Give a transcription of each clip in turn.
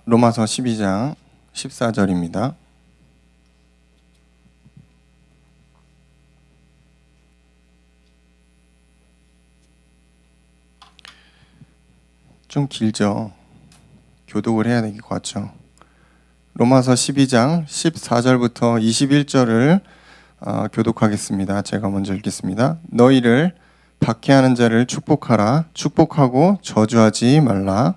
로마서 12장 14절입니다. 좀 길죠. 교독을 해야 될 것 같죠. 로마서 12장 14절부터 21절을 교독하겠습니다. 제가 먼저 읽겠습니다. 너희를 박해하는 자를 축복하라. 축복하고 저주하지 말라.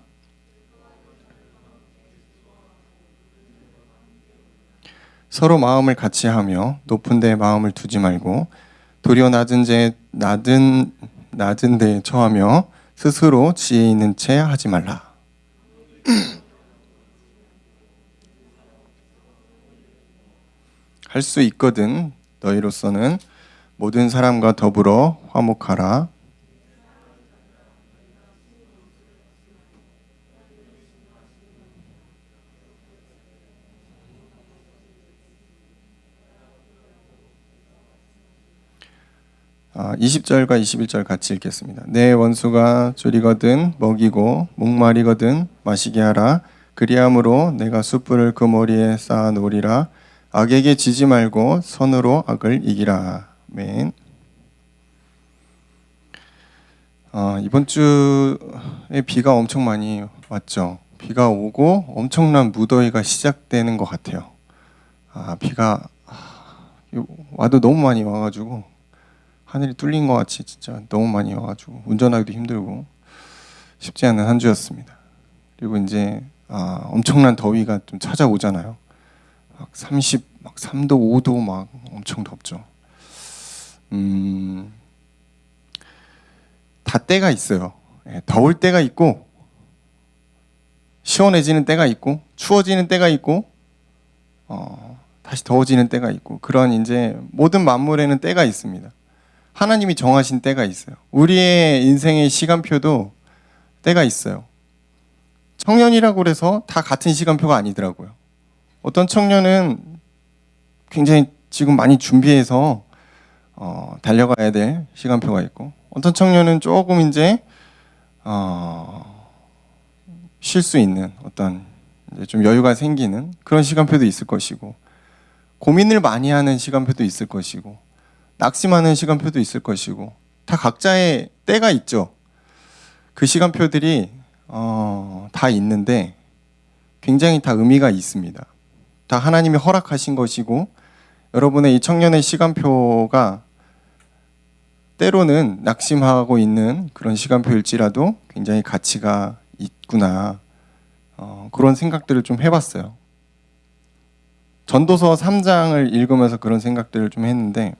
서로 마음을 같이 하며 높은 데에 마음을 두지 말고 도리어 낮은 데에 처하며 스스로 지혜 있는 채 하지 말라. 할 수 있거든 너희로서는 모든 사람과 더불어 화목하라. 아, 20절과 21절 같이 읽겠습니다. 내 원수가 줄이거든 먹이고 목마리거든 마시게 하라. 그리함으로 내가 숯불을 그 머리에 쌓아 놓으리라. 악에게 지지 말고 선으로 악을 이기라. 아멘. 이번 주에 비가 엄청 많이 왔죠. 비가 오고 엄청난 무더위가 시작되는 것 같아요. 비가 와도 너무 많이 와가지고 하늘이 뚫린 것 같이 진짜 너무 많이 와가지고 운전하기도 힘들고 쉽지 않은 한 주였습니다. 그리고 이제 엄청난 더위가 좀 찾아오잖아요. 막 3도 5도 막 엄청 덥죠. 다 때가 있어요. 더울 때가 있고 시원해지는 때가 있고 추워지는 때가 있고 다시 더워지는 때가 있고 그런 이제 모든 만물에는 때가 있습니다. 하나님이 정하신 때가 있어요. 우리의 인생의 시간표도 때가 있어요. 청년이라고 그래서 다 같은 시간표가 아니더라고요. 어떤 청년은 굉장히 지금 많이 준비해서 달려가야 될 시간표가 있고 어떤 청년은 조금 이제 쉴 수 있는 어떤 이제 좀 여유가 생기는 그런 시간표도 있을 것이고 고민을 많이 하는 시간표도 있을 것이고 낙심하는 시간표도 있을 것이고 다 각자의 때가 있죠. 그 시간표들이 다 있는데 굉장히 다 의미가 있습니다. 다 하나님이 허락하신 것이고 여러분의 이 청년의 시간표가 때로는 낙심하고 있는 그런 시간표일지라도 굉장히 가치가 있구나 그런 생각들을 좀 해봤어요. 전도서 3장을 읽으면서 그런 생각들을 좀 했는데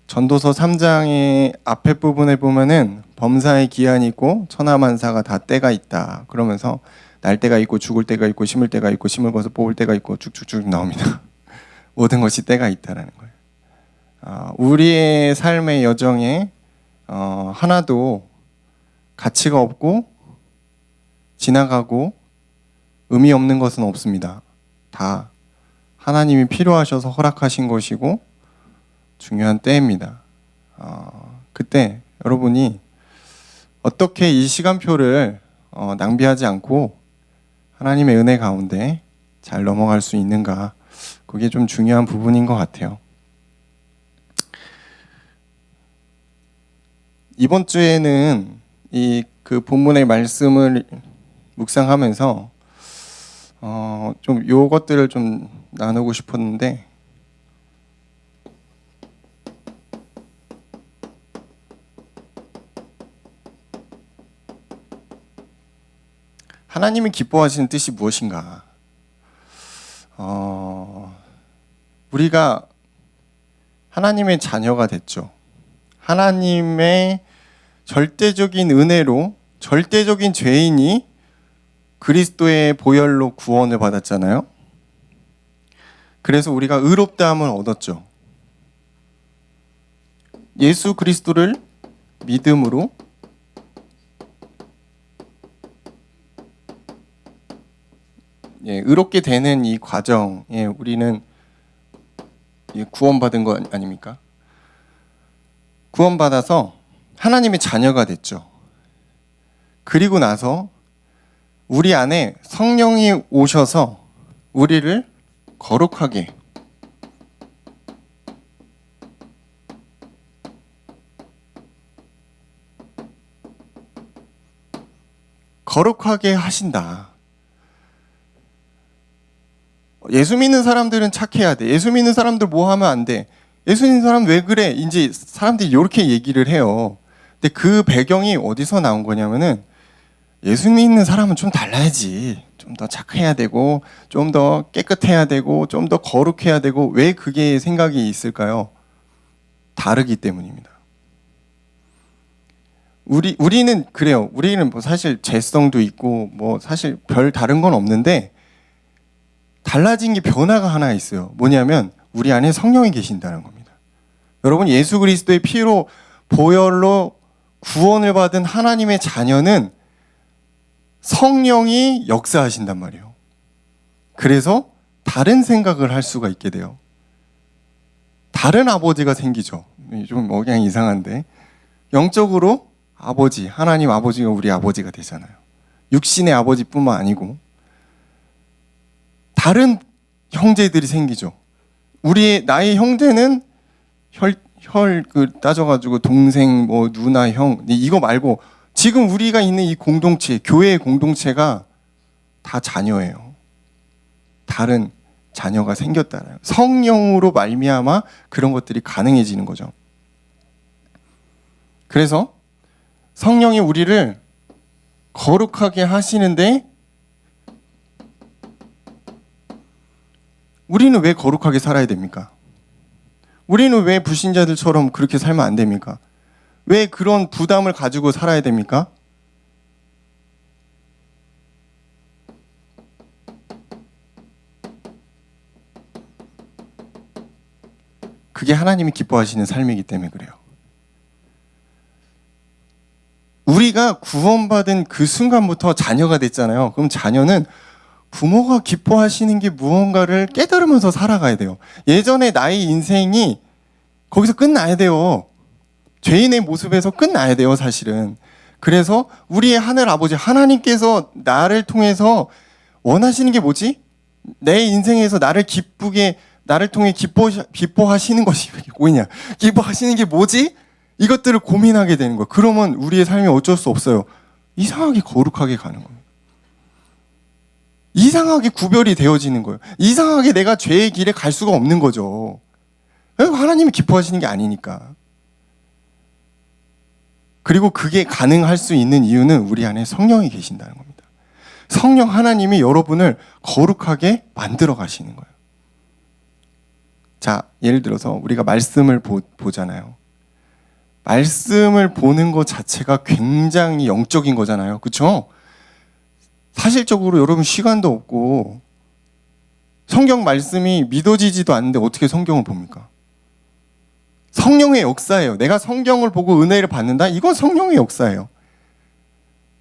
전도서 3장의 앞에 부분에 보면은 범사의 기한이 있고 천하만사가 다 때가 있다 그러면서 날 때가 있고 죽을 때가 있고 심을 때가 있고 심을 거서 뽑을 때가 있고 쭉쭉쭉 나옵니다. 모든 것이 때가 있다라는 거예요. 우리의 삶의 여정에 하나도 가치가 없고 지나가고 의미 없는 것은 없습니다. 다 하나님이 필요하셔서 허락하신 것이고 중요한 때입니다. 그때 여러분이 어떻게 이 시간표를 낭비하지 않고 하나님의 은혜 가운데 잘 넘어갈 수 있는가 그게 좀 중요한 부분인 것 같아요. 이번 주에는 그 본문의 말씀을 묵상하면서 좀 요것들을 좀 나누고 싶었는데 하나님이 기뻐하시는 뜻이 무엇인가? 우리가 하나님의 자녀가 됐죠. 하나님의 절대적인 은혜로 절대적인 죄인이 그리스도의 보혈로 구원을 받았잖아요. 그래서 우리가 의롭다함을 얻었죠. 예수 그리스도를 믿음으로 의롭게 되는 이 과정에 우리는 구원받은 거 아닙니까? 구원받아서 하나님의 자녀가 됐죠. 그리고 나서 우리 안에 성령이 오셔서 우리를 거룩하게 하신다. 예수 믿는 사람들은 착해야 돼. 예수 믿는 사람들 뭐 하면 안 돼. 예수 믿는 사람 왜 그래? 이제 사람들이 이렇게 얘기를 해요. 근데 그 배경이 어디서 나온 거냐면은 예수 믿는 사람은 좀 달라야지. 좀 더 착해야 되고 좀 더 깨끗해야 되고 좀 더 거룩해야 되고 왜 그게 생각이 있을까요? 다르기 때문입니다. 우리는 그래요. 우리는 뭐 사실 죄성도 있고 뭐 사실 별 다른 건 없는데 달라진 게 변화가 하나 있어요. 뭐냐면 우리 안에 성령이 계신다는 겁니다. 여러분 예수 그리스도의 피로 보혈로 구원을 받은 하나님의 자녀는 성령이 역사하신단 말이에요. 그래서 다른 생각을 할 수가 있게 돼요. 다른 아버지가 생기죠. 좀 그냥 이상한데 영적으로 아버지, 하나님 아버지가 우리 아버지가 되잖아요. 육신의 아버지뿐만 아니고 다른 형제들이 생기죠. 나의 형제는 혈 따져가지고 동생, 뭐 누나, 형 이거 말고 지금 우리가 있는 이 공동체, 교회의 공동체가 다 자녀예요. 다른 자녀가 생겼다는 성령으로 말미암아 그런 것들이 가능해지는 거죠. 그래서 성령이 우리를 거룩하게 하시는데 우리는 왜 거룩하게 살아야 됩니까? 우리는 왜 불신자들처럼 그렇게 살면 안 됩니까? 왜 그런 부담을 가지고 살아야 됩니까? 그게 하나님이 기뻐하시는 삶이기 때문에 그래요. 우리가 구원받은 그 순간부터 자녀가 됐잖아요. 그럼 자녀는 부모가 기뻐하시는 게 무언가를 깨달으면서 살아가야 돼요. 예전에 나의 인생이 거기서 끝나야 돼요. 죄인의 모습에서 끝나야 돼요, 사실은. 그래서 우리의 하늘 아버지 하나님께서 나를 통해서 원하시는 게 뭐지? 내 인생에서 나를 통해 기뻐하시는 것이 뭐냐? 기뻐하시는 게 뭐지? 이것들을 고민하게 되는 거예요. 그러면 우리의 삶이 어쩔 수 없어요. 이상하게 거룩하게 가는 겁니다. 이상하게 구별이 되어지는 거예요. 이상하게 내가 죄의 길에 갈 수가 없는 거죠. 하나님이 기뻐하시는 게 아니니까. 그리고 그게 가능할 수 있는 이유는 우리 안에 성령이 계신다는 겁니다. 성령 하나님이 여러분을 거룩하게 만들어 가시는 거예요. 자, 예를 들어서 우리가 말씀을 보잖아요. 말씀을 보는 것 자체가 굉장히 영적인 거잖아요. 그렇죠? 사실적으로 여러분 시간도 없고 성경 말씀이 믿어지지도 않는데 어떻게 성경을 봅니까? 성령의 역사예요. 내가 성경을 보고 은혜를 받는다? 이건 성령의 역사예요.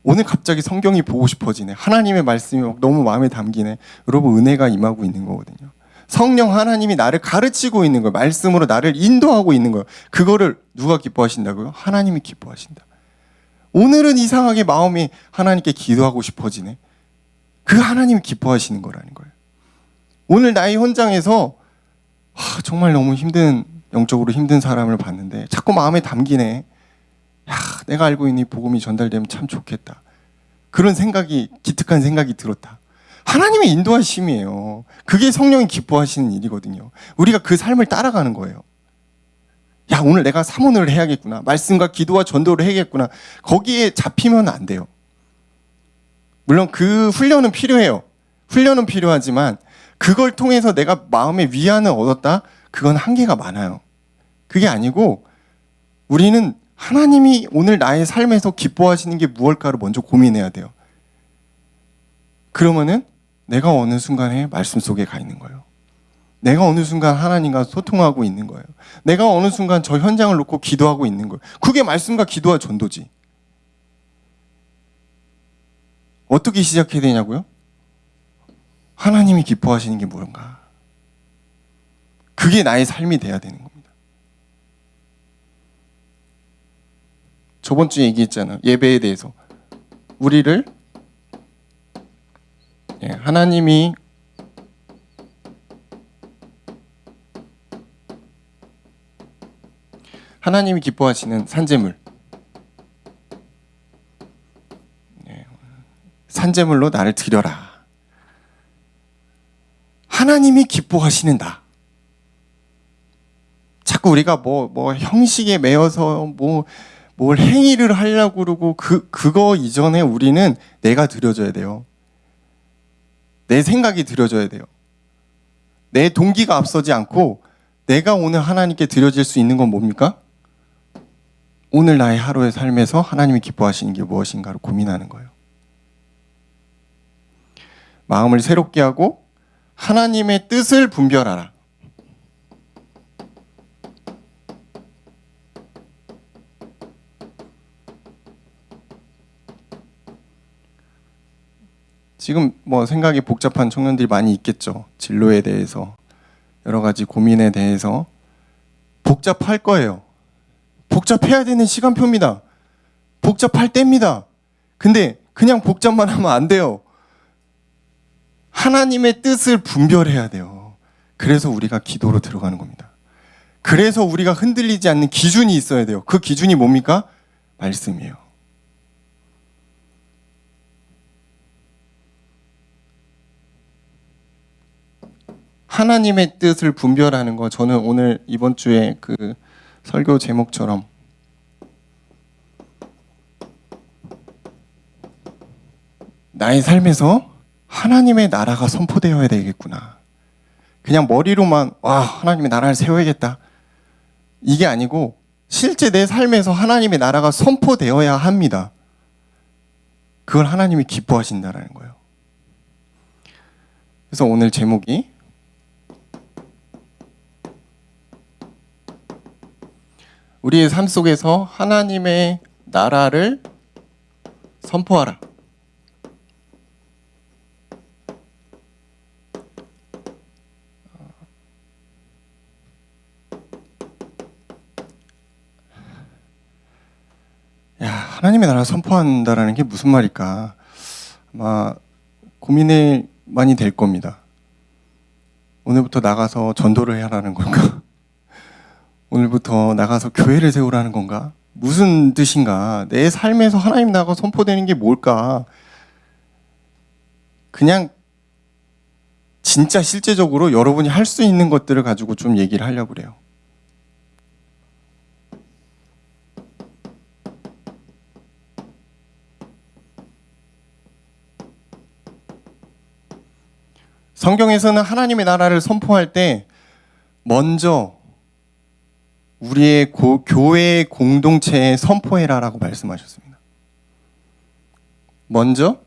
오늘 갑자기 성경이 보고 싶어지네. 하나님의 말씀이 너무 마음에 담기네. 여러분 은혜가 임하고 있는 거거든요. 성령 하나님이 나를 가르치고 있는 거예요. 말씀으로 나를 인도하고 있는 거예요. 그거를 누가 기뻐하신다고요? 하나님이 기뻐하신다. 오늘은 이상하게 마음이 하나님께 기도하고 싶어지네. 그 하나님이 기뻐하시는 거라는 거예요. 오늘 나의 현장에서 정말 너무 영적으로 힘든 사람을 봤는데 자꾸 마음에 담기네. 내가 알고 있는 이 복음이 전달되면 참 좋겠다. 그런 생각이, 기특한 생각이 들었다. 하나님의 인도하심이에요. 그게 성령이 기뻐하시는 일이거든요. 우리가 그 삶을 따라가는 거예요. 오늘 내가 사모를 해야겠구나. 말씀과 기도와 전도를 해야겠구나. 거기에 잡히면 안 돼요. 물론 그 훈련은 필요해요. 훈련은 필요하지만 그걸 통해서 내가 마음의 위안을 얻었다? 그건 한계가 많아요. 그게 아니고 우리는 하나님이 오늘 나의 삶에서 기뻐하시는 게 무엇일까를 먼저 고민해야 돼요. 그러면은 내가 어느 순간에 말씀 속에 가 있는 거예요. 내가 어느 순간 하나님과 소통하고 있는 거예요. 내가 어느 순간 저 현장을 놓고 기도하고 있는 거예요. 그게 말씀과 기도와 전도지. 어떻게 시작해야 되냐고요? 하나님이 기뻐하시는 게 뭔가. 그게 나의 삶이 돼야 되는 겁니다. 저번 주에 얘기했잖아요. 예배에 대해서. 우리를 하나님이 기뻐하시는 산재물, 산재물로 나를 드려라. 하나님이 기뻐하시는 나. 자꾸 우리가 뭐 형식에 매여서 뭘 행위를 하려고 그러고 그거 이전에 우리는 내가 드려져야 돼요. 내 생각이 드려져야 돼요. 내 동기가 앞서지 않고 내가 오늘 하나님께 드려질 수 있는 건 뭡니까? 오늘 나의 하루의 삶에서 하나님이 기뻐하시는 게 무엇인가를 고민하는 거예요. 마음을 새롭게 하고 하나님의 뜻을 분별하라. 지금 뭐 생각이 복잡한 청년들이 많이 있겠죠. 진로에 대해서, 여러 가지 고민에 대해서 복잡할 거예요. 복잡해야 되는 시간표입니다. 복잡할 때입니다. 근데 그냥 복잡만 하면 안 돼요. 하나님의 뜻을 분별해야 돼요. 그래서 우리가 기도로 들어가는 겁니다. 그래서 우리가 흔들리지 않는 기준이 있어야 돼요. 그 기준이 뭡니까? 말씀이에요. 하나님의 뜻을 분별하는 거, 저는 오늘 이번 주에 그 설교 제목처럼 나의 삶에서 하나님의 나라가 선포되어야 되겠구나. 그냥 머리로만 하나님의 나라를 세워야겠다, 이게 아니고 실제 내 삶에서 하나님의 나라가 선포되어야 합니다. 그걸 하나님이 기뻐하신다라는 거예요. 그래서 오늘 제목이 우리의 삶 속에서 하나님의 나라를 선포하라. 하나님의 나라를 선포한다라는 게 무슨 말일까? 아마 고민이 많이 될 겁니다. 오늘부터 나가서 전도를 해라는 건가? 오늘부터 나가서 교회를 세우라는 건가? 무슨 뜻인가? 내 삶에서 하나님 나라가 선포되는 게 뭘까? 그냥 진짜 실제적으로 여러분이 할 수 있는 것들을 가지고 좀 얘기를 하려고 그래요. 성경에서는 하나님의 나라를 선포할 때 먼저 우리의 교회의 공동체에 선포해라라고 말씀하셨습니다. 먼저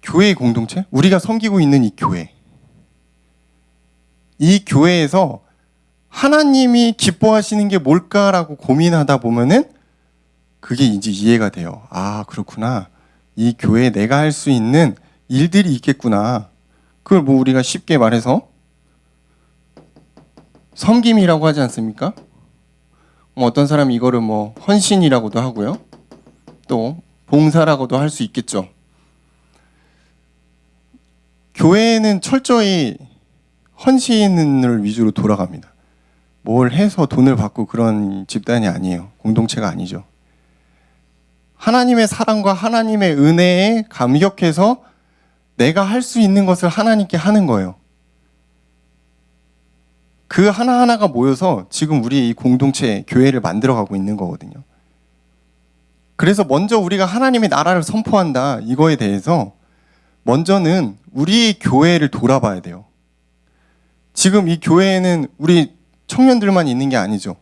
교회의 공동체, 우리가 섬기고 있는 이 교회에서 하나님이 기뻐하시는 게 뭘까라고 고민하다 보면은 그게 이제 이해가 돼요. 아, 그렇구나. 이 교회에 내가 할 수 있는 일들이 있겠구나. 그걸 뭐 우리가 쉽게 말해서 섬김이라고 하지 않습니까? 어떤 사람이 이거를 뭐 헌신이라고도 하고요. 또 봉사라고도 할 수 있겠죠. 교회는 철저히 헌신을 위주로 돌아갑니다. 뭘 해서 돈을 받고 그런 집단이 아니에요. 공동체가 아니죠. 하나님의 사랑과 하나님의 은혜에 감격해서 내가 할 수 있는 것을 하나님께 하는 거예요. 그 하나하나가 모여서 지금 우리 이 공동체, 교회를 만들어가고 있는 거거든요. 그래서 먼저 우리가 하나님의 나라를 선포한다, 이거에 대해서 먼저는 우리 교회를 돌아봐야 돼요. 지금 이 교회에는 우리 청년들만 있는 게 아니죠.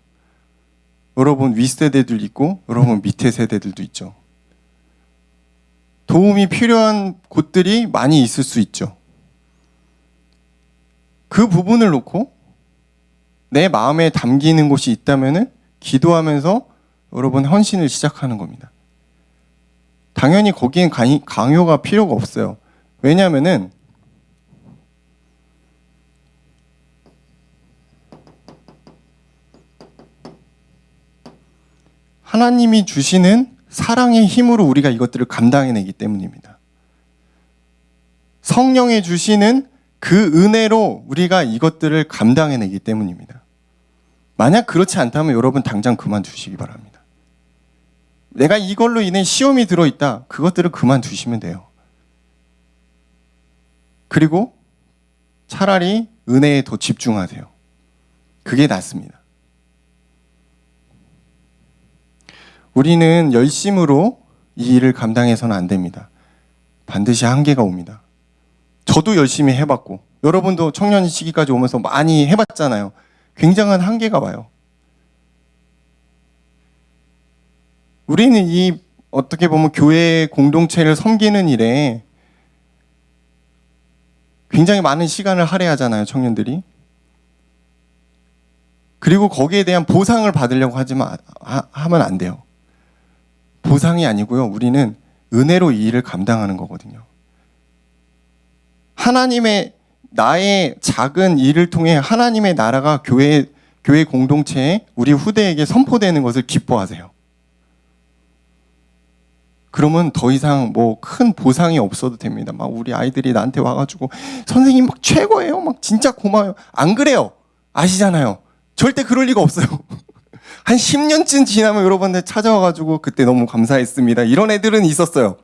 여러분 윗세대들 있고 여러분 밑에 세대들도 있죠. 도움이 필요한 곳들이 많이 있을 수 있죠. 그 부분을 놓고 내 마음에 담기는 곳이 있다면은 기도하면서 여러분 헌신을 시작하는 겁니다. 당연히 거기엔 강요가 필요가 없어요. 왜냐하면은 하나님이 주시는 사랑의 힘으로 우리가 이것들을 감당해내기 때문입니다. 성령이 주시는 그 은혜로 우리가 이것들을 감당해내기 때문입니다. 만약 그렇지 않다면 여러분 당장 그만두시기 바랍니다. 내가 이걸로 인해 시험이 들어있다. 그것들을 그만두시면 돼요. 그리고 차라리 은혜에 더 집중하세요. 그게 낫습니다. 우리는 열심으로 이 일을 감당해서는 안 됩니다. 반드시 한계가 옵니다. 저도 열심히 해봤고 여러분도 청년 시기까지 오면서 많이 해봤잖아요. 굉장한 한계가 와요. 우리는 이 어떻게 보면 교회 공동체를 섬기는 일에 굉장히 많은 시간을 할애하잖아요, 청년들이. 그리고 거기에 대한 보상을 받으려고 하면 안 돼요. 보상이 아니고요. 우리는 은혜로 이 일을 감당하는 거거든요. 하나님의 나의 작은 일을 통해 하나님의 나라가 교회 공동체에 우리 후대에게 선포되는 것을 기뻐하세요. 그러면 더 이상 뭐 큰 보상이 없어도 됩니다. 막 우리 아이들이 나한테 와가지고 선생님 막 최고예요. 막 진짜 고마워요. 안 그래요. 아시잖아요. 절대 그럴 리가 없어요. 한 10년쯤 지나면 여러분들 찾아와가지고 그때 너무 감사했습니다. 이런 애들은 있었어요.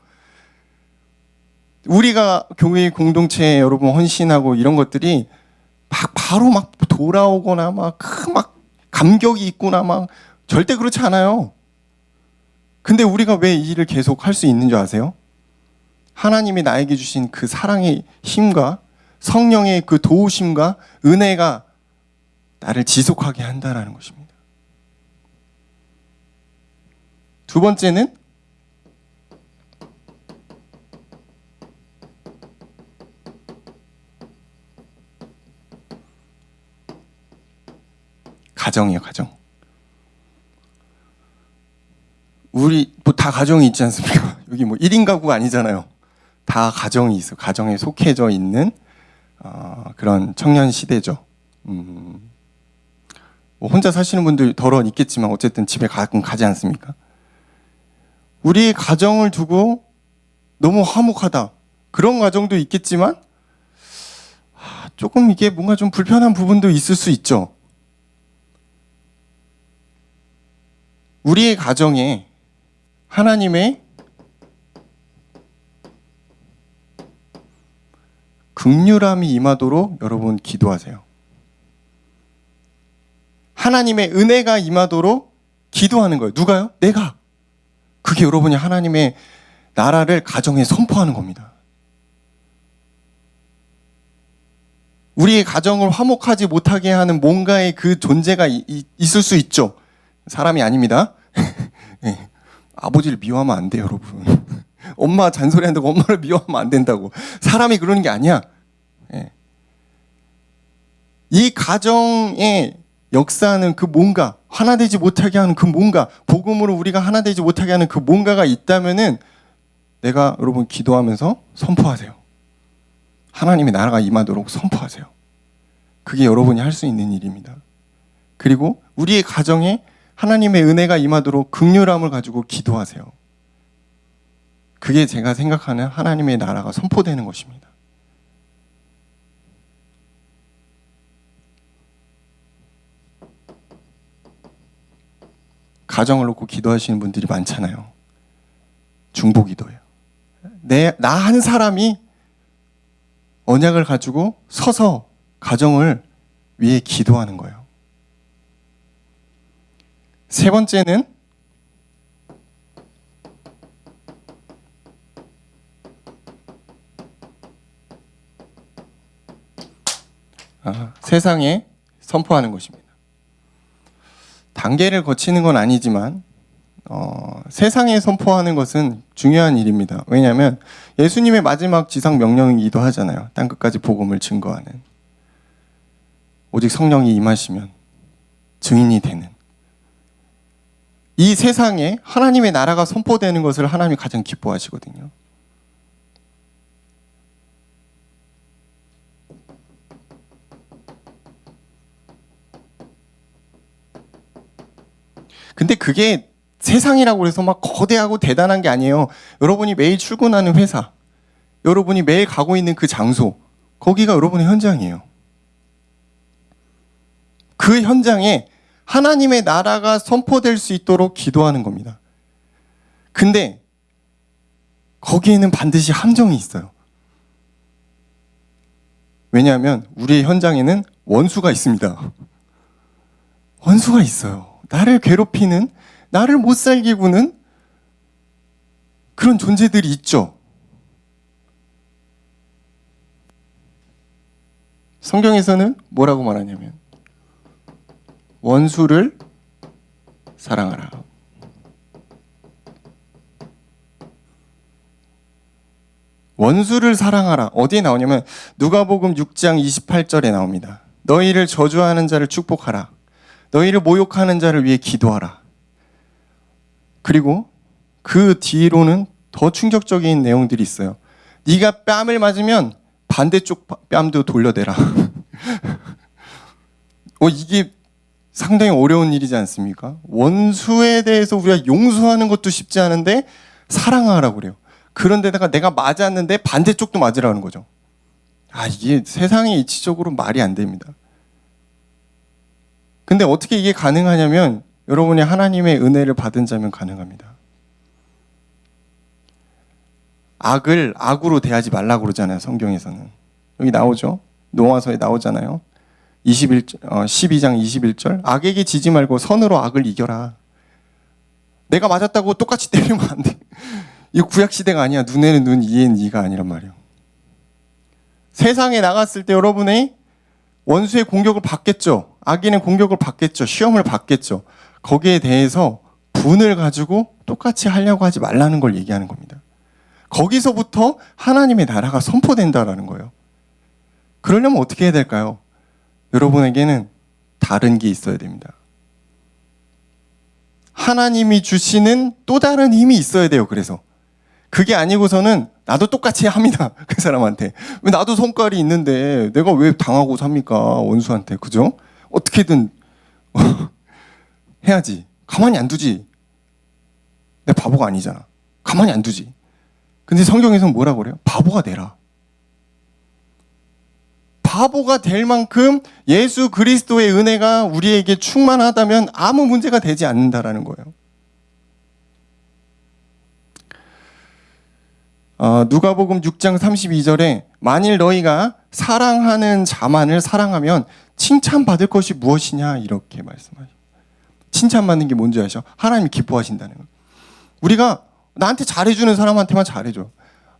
우리가 교회 공동체에 여러분 헌신하고 이런 것들이 막 바로 막 돌아오거나 막 감격이 있거나 막 절대 그렇지 않아요. 근데 우리가 왜 이 일을 계속 할 수 있는 줄 아세요? 하나님이 나에게 주신 그 사랑의 힘과 성령의 그 도우심과 은혜가 나를 지속하게 한다라는 것입니다. 두 번째는 가정이에요, 가정. 우리 뭐 다 가정이 있지 않습니까? 여기 뭐 1인 가구가 아니잖아요. 다 가정이 있어. 가정에 속해져 있는 그런 청년 시대죠. 뭐 혼자 사시는 분들 덜어 있겠지만 어쨌든 집에 가끔 가지 않습니까? 우리 가정을 두고 너무 화목하다. 그런 가정도 있겠지만 조금 이게 뭔가 좀 불편한 부분도 있을 수 있죠. 우리의 가정에 하나님의 긍휼함이 임하도록 여러분 기도하세요. 하나님의 은혜가 임하도록 기도하는 거예요. 누가요? 내가. 그게 여러분이 하나님의 나라를 가정에 선포하는 겁니다. 우리의 가정을 화목하지 못하게 하는 뭔가의 그 존재가 있을 수 있죠. 사람이 아닙니다. 네. 아버지를 미워하면 안 돼요, 여러분. 엄마 잔소리한다고 엄마를 미워하면 안 된다고. 사람이 그러는 게 아니야. 네. 이 가정의 역사하는 그 뭔가, 하나 되지 못하게 하는 그 뭔가, 복음으로 우리가 하나 되지 못하게 하는 그 뭔가가 있다면은 내가 여러분 기도하면서 선포하세요. 하나님의 나라가 임하도록 선포하세요. 그게 여러분이 할 수 있는 일입니다. 그리고 우리의 가정에 하나님의 은혜가 임하도록 긍휼함을 가지고 기도하세요. 그게 제가 생각하는 하나님의 나라가 선포되는 것입니다. 가정을 놓고 기도하시는 분들이 많잖아요. 중보기도예요. 나 한 사람이 언약을 가지고 서서 가정을 위해 기도하는 거예요. 세 번째는 세상에 선포하는 것입니다. 단계를 거치는 건 아니지만 세상에 선포하는 것은 중요한 일입니다. 왜냐하면 예수님의 마지막 지상 명령이기도 하잖아요. 땅끝까지 복음을 증거하는. 오직 성령이 임하시면 증인이 되는. 이 세상에 하나님의 나라가 선포되는 것을 하나님이 가장 기뻐하시거든요. 근데 그게 세상이라고 해서 막 거대하고 대단한 게 아니에요. 여러분이 매일 출근하는 회사, 여러분이 매일 가고 있는 그 장소, 거기가 여러분의 현장이에요. 그 현장에 하나님의 나라가 선포될 수 있도록 기도하는 겁니다. 근데 거기에는 반드시 함정이 있어요. 왜냐하면 우리의 현장에는 원수가 있습니다. 원수가 있어요. 나를 괴롭히는, 나를 못 살게 구는 그런 존재들이 있죠. 성경에서는 뭐라고 말하냐면 원수를 사랑하라. 원수를 사랑하라. 어디에 나오냐면 누가복음 6장 28절에 나옵니다. 너희를 저주하는 자를 축복하라. 너희를 모욕하는 자를 위해 기도하라. 그리고 그 뒤로는 더 충격적인 내용들이 있어요. 네가 뺨을 맞으면 반대쪽 뺨도 돌려대라. 이게 상당히 어려운 일이지 않습니까? 원수에 대해서 우리가 용서하는 것도 쉽지 않은데 사랑하라고 그래요. 그런데다가 내가 맞았는데 반대쪽도 맞으라는 거죠. 이게 세상의 이치적으로 말이 안 됩니다. 근데 어떻게 이게 가능하냐면 여러분이 하나님의 은혜를 받은 자면 가능합니다. 악을 악으로 대하지 말라고 그러잖아요. 성경에서는. 여기 나오죠. 노아서에 나오잖아요. 12장 21절. 악에게 지지 말고 선으로 악을 이겨라. 내가 맞았다고 똑같이 때리면 안 돼. 이거 구약시대가 아니야. 눈에는 눈, 이에는 이가 아니란 말이에요. 세상에 나갔을 때 여러분의 원수의 공격을 받겠죠. 악인의 공격을 받겠죠. 시험을 받겠죠. 거기에 대해서 분을 가지고 똑같이 하려고 하지 말라는 걸 얘기하는 겁니다. 거기서부터 하나님의 나라가 선포된다라는 거예요. 그러려면 어떻게 해야 될까요? 여러분에게는 다른 게 있어야 됩니다. 하나님이 주시는 또 다른 힘이 있어야 돼요. 그래서 그게 아니고서는 나도 똑같이 합니다. 그 사람한테. 왜 나도 성깔이 있는데 내가 왜 당하고 삽니까? 원수한테. 그죠? 어떻게든 해야지. 가만히 안 두지. 내가 바보가 아니잖아. 가만히 안 두지. 근데 성경에서는 뭐라고 그래요? 바보가 되라. 바보가 될 만큼 예수 그리스도의 은혜가 우리에게 충만하다면 아무 문제가 되지 않는다라는 거예요. 누가복음 6장 32절에 만일 너희가 사랑하는 자만을 사랑하면 칭찬받을 것이 무엇이냐 이렇게 말씀하셔요. 칭찬받는 게 뭔지 아시죠? 하나님이 기뻐하신다는 거예요. 우리가 나한테 잘해주는 사람한테만 잘해줘.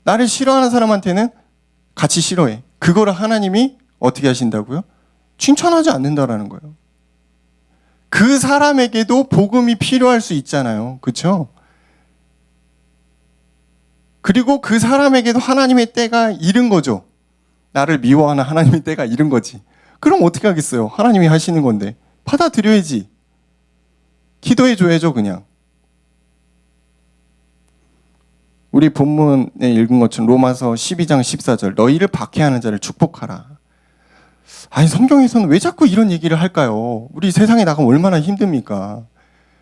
나를 싫어하는 사람한테는 같이 싫어해. 그거를 하나님이 어떻게 하신다고요? 칭찬하지 않는다라는 거예요. 그 사람에게도 복음이 필요할 수 있잖아요. 그렇죠? 그리고 그 사람에게도 하나님의 때가 이른 거죠. 나를 미워하는 하나님의 때가 이른 거지. 그럼 어떻게 하겠어요? 하나님이 하시는 건데. 받아들여야지. 기도해줘야죠, 그냥. 우리 본문에 읽은 것처럼 로마서 12장 14절 너희를 박해하는 자를 축복하라. 성경에서는 왜 자꾸 이런 얘기를 할까요? 우리 세상에 나가면 얼마나 힘듭니까?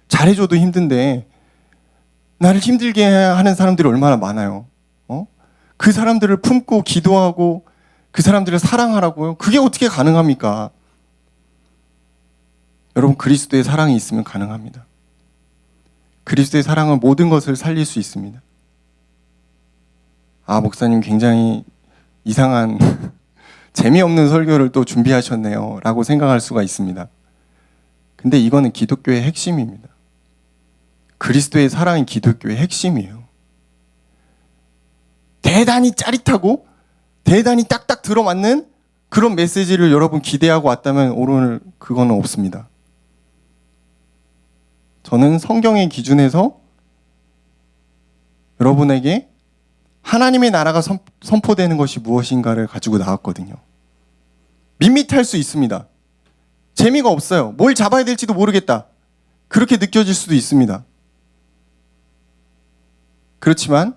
잘해줘도 힘든데 나를 힘들게 하는 사람들이 얼마나 많아요. 그 사람들을 품고 기도하고 그 사람들을 사랑하라고요? 그게 어떻게 가능합니까? 여러분, 그리스도의 사랑이 있으면 가능합니다. 그리스도의 사랑은 모든 것을 살릴 수 있습니다. 목사님 굉장히 이상한 재미없는 설교를 또 준비하셨네요 라고 생각할 수가 있습니다. 근데 이거는 기독교의 핵심입니다. 그리스도의 사랑이 기독교의 핵심이에요. 대단히 짜릿하고 대단히 딱딱 들어맞는 그런 메시지를 여러분 기대하고 왔다면 오늘 그거는 없습니다. 저는 성경의 기준에서 여러분에게 하나님의 나라가 선포되는 것이 무엇인가를 가지고 나왔거든요. 밋밋할 수 있습니다. 재미가 없어요. 뭘 잡아야 될지도 모르겠다. 그렇게 느껴질 수도 있습니다. 그렇지만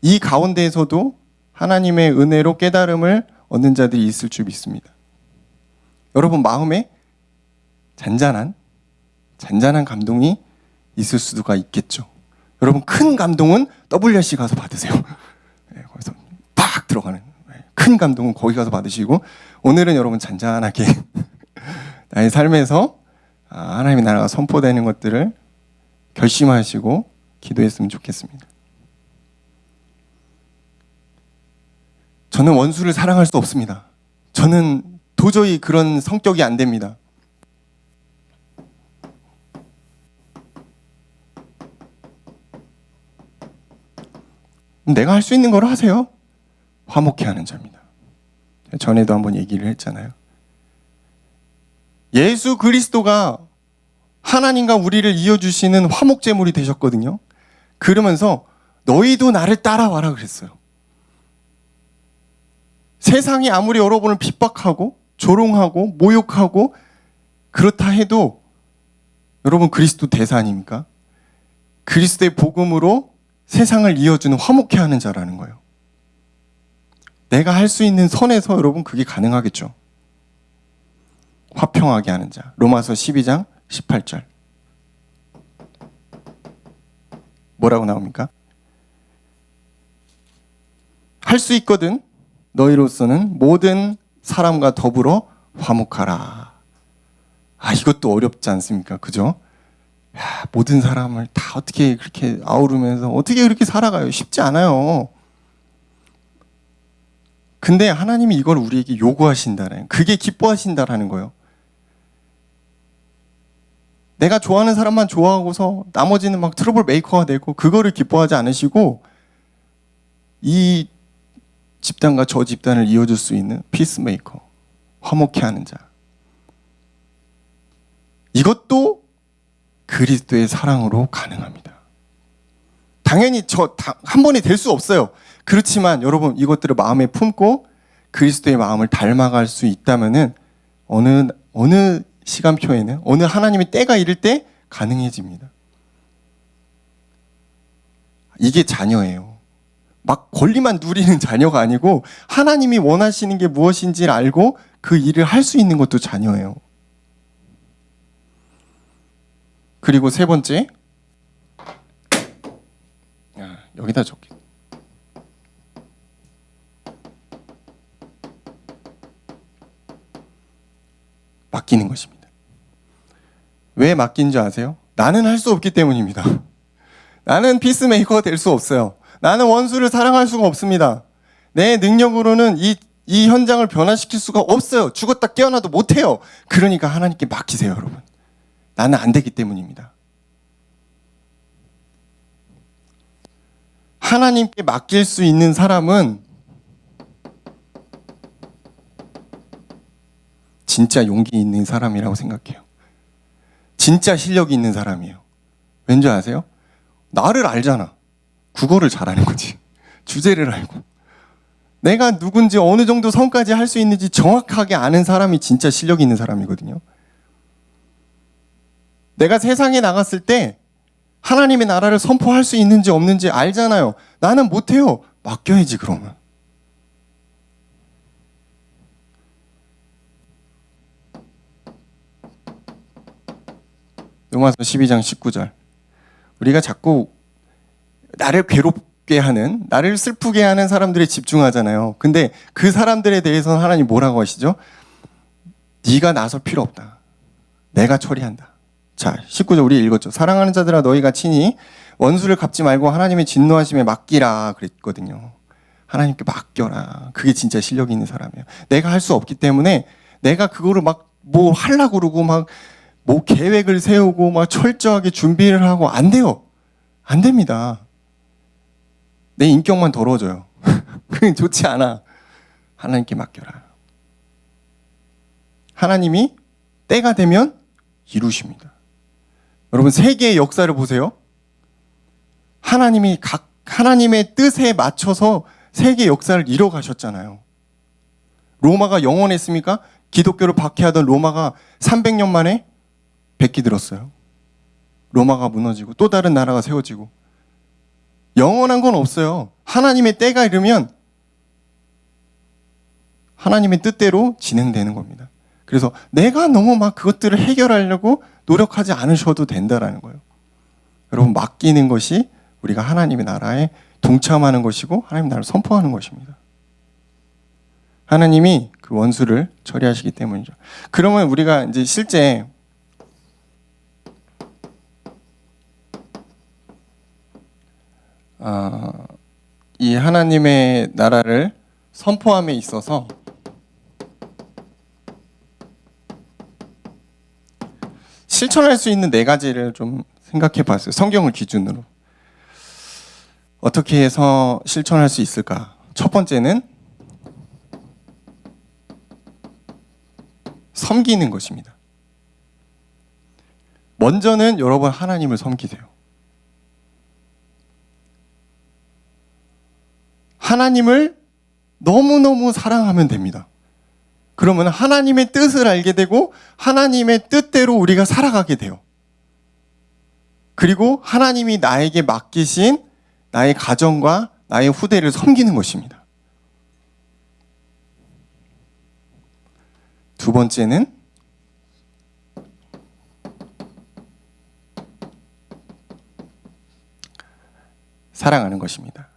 이 가운데에서도 하나님의 은혜로 깨달음을 얻는 자들이 있을 줄 믿습니다. 여러분 마음에 잔잔한 잔잔한 감동이 있을 수가 있겠죠. 여러분, 큰 감동은 WRC 가서 받으세요. 네, 거기서 팍 들어가는 큰 감동은 거기 가서 받으시고, 오늘은 여러분 잔잔하게 나의 삶에서 하나님의 나라가 선포되는 것들을 결심하시고 기도했으면 좋겠습니다. 저는 원수를 사랑할 수 없습니다. 저는 도저히 그런 성격이 안 됩니다. 내가 할 수 있는 걸 하세요. 화목해 하는 자입니다. 전에도 한번 얘기를 했잖아요. 예수 그리스도가 하나님과 우리를 이어주시는 화목제물이 되셨거든요. 그러면서 너희도 나를 따라와라 그랬어요. 세상이 아무리 여러분을 핍박하고 조롱하고 모욕하고 그렇다 해도 여러분 그리스도 대사 아닙니까? 그리스도의 복음으로 세상을 이어주는 화목해 하는 자라는 거예요. 내가 할 수 있는 선에서 여러분 그게 가능하겠죠. 화평하게 하는 자. 로마서 12장 18절. 뭐라고 나옵니까? 할 수 있거든 너희로서는 모든 사람과 더불어 화목하라. 이것도 어렵지 않습니까? 그죠? 모든 사람을 다 어떻게 그렇게 아우르면서 어떻게 그렇게 살아가요? 쉽지 않아요. 근데 하나님이 이걸 우리에게 요구하신다는, 그게 기뻐하신다라는 거예요. 내가 좋아하는 사람만 좋아하고서 나머지는 막 트러블 메이커가 되고 그거를 기뻐하지 않으시고 이 집단과 저 집단을 이어줄 수 있는 피스메이커, 화목해 하는 자. 이것도 그리스도의 사랑으로 가능합니다. 당연히 한 번에 될 수 없어요. 그렇지만 여러분 이것들을 마음에 품고 그리스도의 마음을 닮아갈 수 있다면은 어느 시간표에는 어느 하나님의 때가 이를 때 가능해집니다. 이게 자녀예요. 막 권리만 누리는 자녀가 아니고 하나님이 원하시는 게 무엇인지를 알고 그 일을 할 수 있는 것도 자녀예요. 그리고 세 번째, 여기다 적게. 맡기는 것입니다. 왜 맡긴 줄 아세요? 나는 할 수 없기 때문입니다. 나는 피스메이커가 될 수 없어요. 나는 원수를 사랑할 수가 없습니다. 내 능력으로는 이 현장을 변화시킬 수가 없어요. 죽었다 깨어나도 못해요. 그러니까 하나님께 맡기세요, 여러분. 나는 안 되기 때문입니다. 하나님께 맡길 수 있는 사람은 진짜 용기 있는 사람이라고 생각해요. 진짜 실력이 있는 사람이에요. 왠지 아세요? 나를 알잖아. 국어를 잘하는 거지. 주제를 알고. 내가 누군지 어느 정도 선까지 할 수 있는지 정확하게 아는 사람이 진짜 실력이 있는 사람이거든요. 내가 세상에 나갔을 때 하나님의 나라를 선포할 수 있는지 없는지 알잖아요. 나는 못해요. 맡겨야지 그러면. 로마서 12장 19절. 우리가 자꾸 나를 괴롭게 하는, 나를 슬프게 하는 사람들에 집중하잖아요. 근데 그 사람들에 대해서는 하나님 뭐라고 하시죠? 네가 나설 필요 없다. 내가 처리한다. 자, 19절 우리 읽었죠. 사랑하는 자들아 너희가 친히 원수를 갚지 말고 하나님의 진노하심에 맡기라 그랬거든요. 하나님께 맡겨라. 그게 진짜 실력이 있는 사람이에요. 내가 할 수 없기 때문에 내가 그거를 막 뭐 하려고 그러고 막 뭐 계획을 세우고 막 철저하게 준비를 하고 안 돼요. 안 됩니다. 내 인격만 더러워져요. 그게 좋지 않아. 하나님께 맡겨라. 하나님이 때가 되면 이루십니다. 여러분 세계의 역사를 보세요. 하나님이 하나님의 뜻에 맞춰서 세계 역사를 이뤄가셨잖아요. 로마가 영원했습니까? 기독교를 박해하던 로마가 300년 만에 백기 들었어요. 로마가 무너지고 또 다른 나라가 세워지고. 영원한 건 없어요. 하나님의 때가 이르면 하나님의 뜻대로 진행되는 겁니다. 그래서 내가 너무 막 그것들을 해결하려고 노력하지 않으셔도 된다라는 거예요. 여러분, 맡기는 것이 우리가 하나님의 나라에 동참하는 것이고 하나님의 나라를 선포하는 것입니다. 하나님이 그 원수를 처리하시기 때문이죠. 그러면 우리가 이제 실제 이 하나님의 나라를 선포함에 있어서 실천할 수 있는 4가지를 좀 생각해 봤어요. 성경을 기준으로. 어떻게 해서 실천할 수 있을까? 첫 번째는 섬기는 것입니다. 먼저는 여러분 하나님을 섬기세요. 하나님을 너무너무 사랑하면 됩니다. 그러면 하나님의 뜻을 알게 되고 하나님의 뜻대로 우리가 살아가게 돼요. 그리고 하나님이 나에게 맡기신 나의 가정과 나의 후대를 섬기는 것입니다. 두 번째는 사랑하는 것입니다.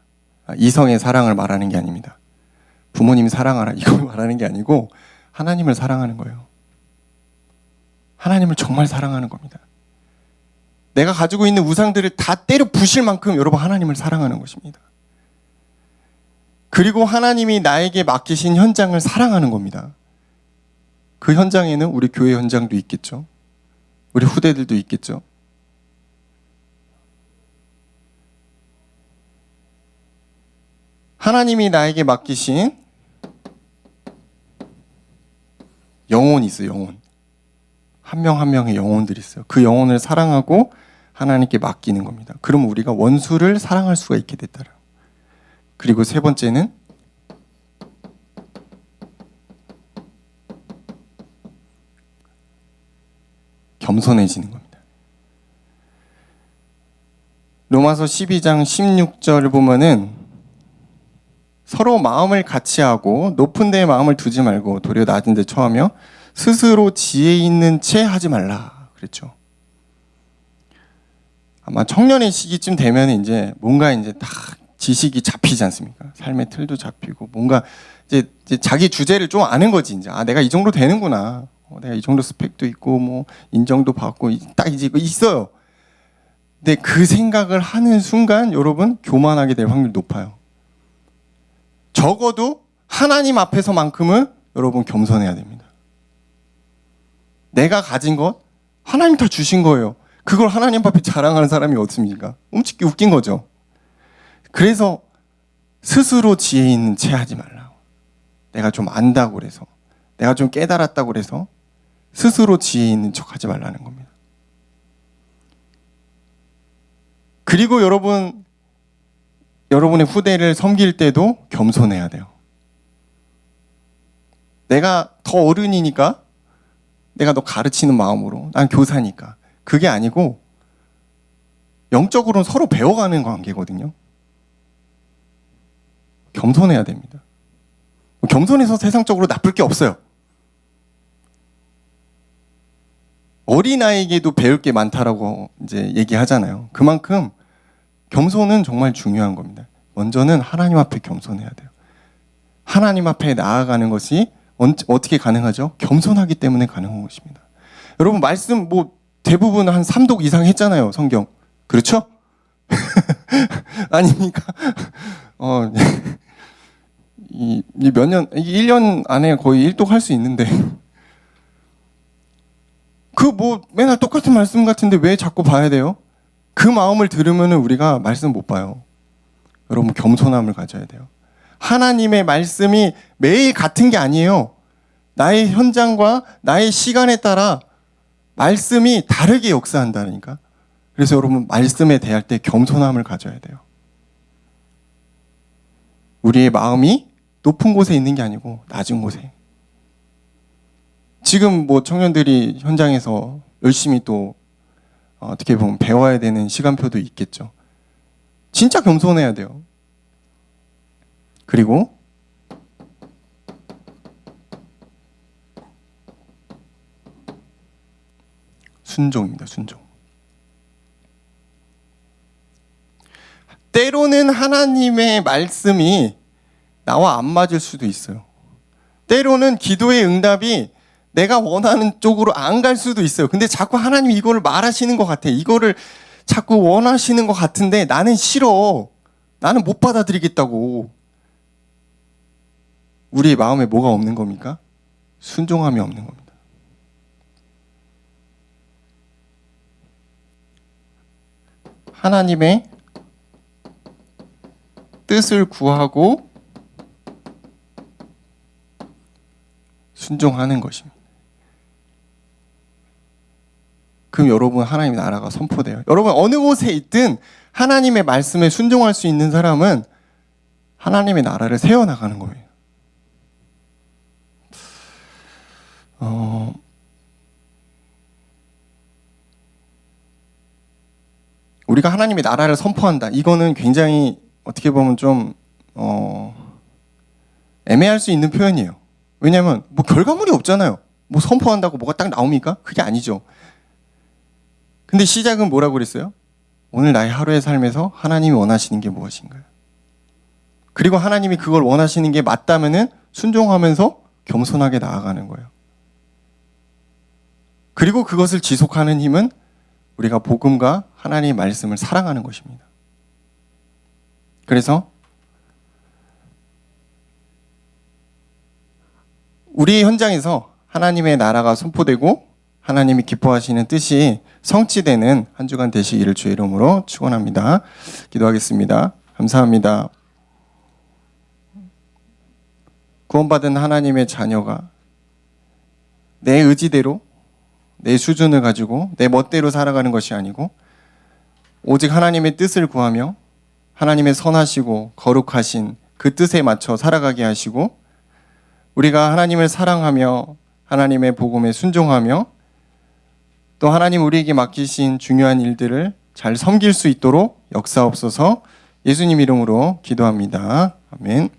이성의 사랑을 말하는 게 아닙니다. 부모님 사랑하라 이걸 말하는 게 아니고 하나님을 사랑하는 거예요. 하나님을 정말 사랑하는 겁니다. 내가 가지고 있는 우상들을 다 때려 부실 만큼 여러분 하나님을 사랑하는 것입니다. 그리고 하나님이 나에게 맡기신 현장을 사랑하는 겁니다. 그 현장에는 우리 교회 현장도 있겠죠. 우리 후대들도 있겠죠. 하나님이 나에게 맡기신 영혼이 있어요. 영혼. 한 명 한 명의 영혼들이 있어요. 그 영혼을 사랑하고 하나님께 맡기는 겁니다. 그럼 우리가 원수를 사랑할 수가 있게 됐더라. 그리고 세 번째는 겸손해지는 겁니다. 로마서 12장 16절을 보면은 서로 마음을 같이 하고 높은 데에 마음을 두지 말고 도리어 낮은 데 처하며 스스로 지혜 있는 채 하지 말라 그랬죠. 아마 청년의 시기쯤 되면 이제 뭔가 이제 다 지식이 잡히지 않습니까? 삶의 틀도 잡히고 뭔가 이제 자기 주제를 좀 아는 거지 이제. 아, 내가 이 정도 되는구나. 내가 이 정도 스펙도 있고 뭐 인정도 받고 딱 이제 있어요. 근데 그 생각을 하는 순간 여러분 교만하게 될 확률이 높아요. 적어도 하나님 앞에서만큼은 여러분 겸손해야 됩니다. 내가 가진 것 하나님 다 주신 거예요. 그걸 하나님 앞에 자랑하는 사람이 어딨습니까? 움직이 웃긴 거죠. 그래서 스스로 지혜 있는 채 하지 말라고. 내가 좀 안다고 그래서 내가 좀 깨달았다고 그래서 스스로 지혜 있는 척 하지 말라는 겁니다. 그리고 여러분의 후대를 섬길 때도 겸손해야 돼요. 내가 더 어른이니까 내가 너 가르치는 마음으로 난 교사니까 그게 아니고 영적으로는 서로 배워가는 관계거든요. 겸손해야 됩니다. 겸손해서 세상적으로 나쁠 게 없어요. 어린아이에게도 배울 게 많다라고 이제 얘기하잖아요. 그만큼 겸손은 정말 중요한 겁니다. 먼저는 하나님 앞에 겸손해야 돼요. 하나님 앞에 나아가는 것이 어떻게 가능하죠? 겸손하기 때문에 가능한 것입니다. 여러분 말씀 뭐 대부분 한 3독 이상 했잖아요. 성경. 그렇죠? 아닙니까? 이 몇 년, 1년 안에 거의 1독 할 수 있는데 그 뭐 맨날 똑같은 말씀 같은데 왜 자꾸 봐야 돼요? 그 마음을 들으면 우리가 말씀 못 봐요. 여러분 겸손함을 가져야 돼요. 하나님의 말씀이 매일 같은 게 아니에요. 나의 현장과 나의 시간에 따라 말씀이 다르게 역사한다니까. 그래서 여러분 말씀에 대할 때 겸손함을 가져야 돼요. 우리의 마음이 높은 곳에 있는 게 아니고 낮은 곳에. 지금 뭐 청년들이 현장에서 열심히 또 어떻게 보면 배워야 되는 시간표도 있겠죠. 진짜 겸손해야 돼요. 그리고 순종입니다. 순종. 때로는 하나님의 말씀이 나와 안 맞을 수도 있어요. 때로는 기도의 응답이 내가 원하는 쪽으로 안 갈 수도 있어요. 근데 자꾸 하나님이 이거를 말하시는 것 같아. 이거를 자꾸 원하시는 것 같은데 나는 싫어. 나는 못 받아들이겠다고. 우리의 마음에 뭐가 없는 겁니까? 순종함이 없는 겁니다. 하나님의 뜻을 구하고 순종하는 것입니다. 그럼 여러분 하나님의 나라가 선포돼요. 여러분 어느 곳에 있든 하나님의 말씀에 순종할 수 있는 사람은 하나님의 나라를 세워나가는 거예요. 우리가 하나님의 나라를 선포한다. 이거는 굉장히 어떻게 보면 좀 애매할 수 있는 표현이에요. 왜냐하면 뭐 결과물이 없잖아요. 뭐 선포한다고 뭐가 딱 나옵니까? 그게 아니죠. 근데 시작은 뭐라고 그랬어요? 오늘 나의 하루의 삶에서 하나님이 원하시는 게 무엇인가요? 그리고 하나님이 그걸 원하시는 게 맞다면은 순종하면서 겸손하게 나아가는 거예요. 그리고 그것을 지속하는 힘은 우리가 복음과 하나님의 말씀을 사랑하는 것입니다. 그래서 우리 현장에서 하나님의 나라가 선포되고 하나님이 기뻐하시는 뜻이 성취되는 한 주간 되시기를 주의 이름으로 축원합니다. 기도하겠습니다. 감사합니다. 구원받은 하나님의 자녀가 내 의지대로 내 수준을 가지고 내 멋대로 살아가는 것이 아니고 오직 하나님의 뜻을 구하며 하나님의 선하시고 거룩하신 그 뜻에 맞춰 살아가게 하시고 우리가 하나님을 사랑하며 하나님의 복음에 순종하며 또 하나님 우리에게 맡기신 중요한 일들을 잘 섬길 수 있도록 역사옵소서. 예수님 이름으로 기도합니다. 아멘.